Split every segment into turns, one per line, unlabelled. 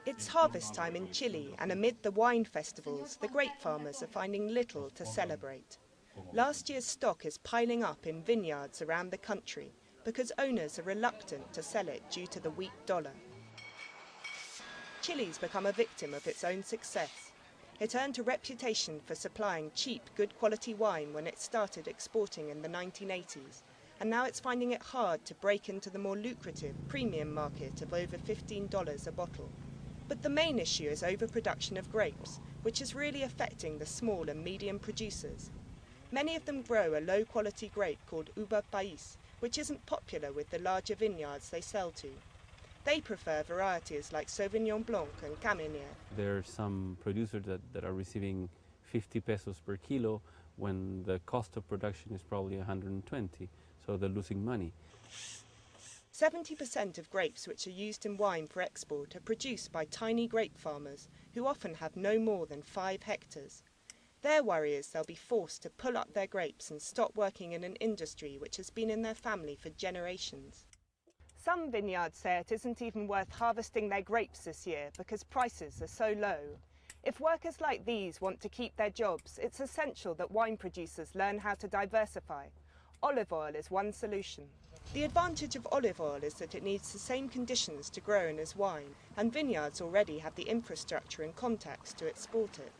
It's harvest time in Chile, and amid the wine festivals, the grape farmers are finding little to celebrate. Last year's stock is piling up in vineyards around the country because owners are reluctant to sell it due to the weak dollar. Chile's become a victim of its own success. It earned a reputation for supplying cheap, good quality wine when it started exporting in the 1980s, and now it's finding it hard to break into the more lucrative premium market of over $15 a bottle. But the main issue is overproduction of grapes, which is really affecting the small and medium producers. Many of them grow a low-quality grape called Uva País, which isn't popular with the larger vineyards they sell to. They prefer varieties like Sauvignon Blanc and Cabernet.
There are some producers that are receiving 50 pesos per kilo when the cost of production is probably 120, so they're losing money.
70% of grapes which are used in wine for export are produced by tiny grape farmers who often have no more than 5 hectares. Their worry is they'll be forced to pull up their grapes and stop working in an industry which has been in their family for generations. Some vineyards say it isn't even worth harvesting their grapes this year because prices are so low. If workers like these want to keep their jobs, it's essential that wine producers learn how to diversify. Olive oil is one solution. The advantage of olive oil is that it needs the same conditions to grow in as wine, and vineyards already have the infrastructure and contacts to export it.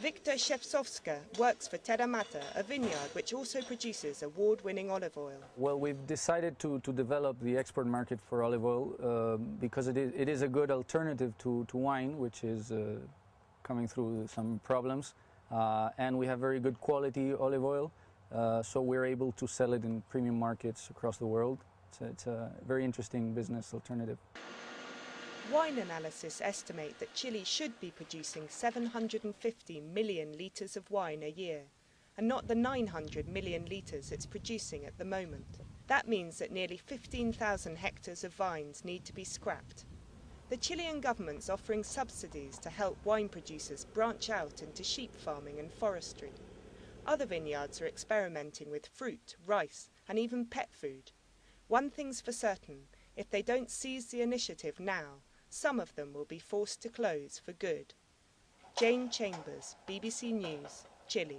Victor Shevtsovska works for Terra Mata, a vineyard which also produces award-winning olive oil.
Well, we've decided to develop the export market for olive oil because it is a good alternative to wine, which is coming through some problems. And we have very good quality olive oil, so we're able to sell it in premium markets across the world. It's a very interesting business alternative.
Wine analysis estimate that Chile should be producing 750 million litres of wine a year, and not the 900 million litres it's producing at the moment. That means that nearly 15,000 hectares of vines need to be scrapped. The Chilean government's offering subsidies to help wine producers branch out into sheep farming and forestry. Other vineyards are experimenting with fruit, rice, and even pet food. One thing's for certain, if they don't seize the initiative now, some of them will be forced to close for good. Jane Chambers, BBC News, Chile.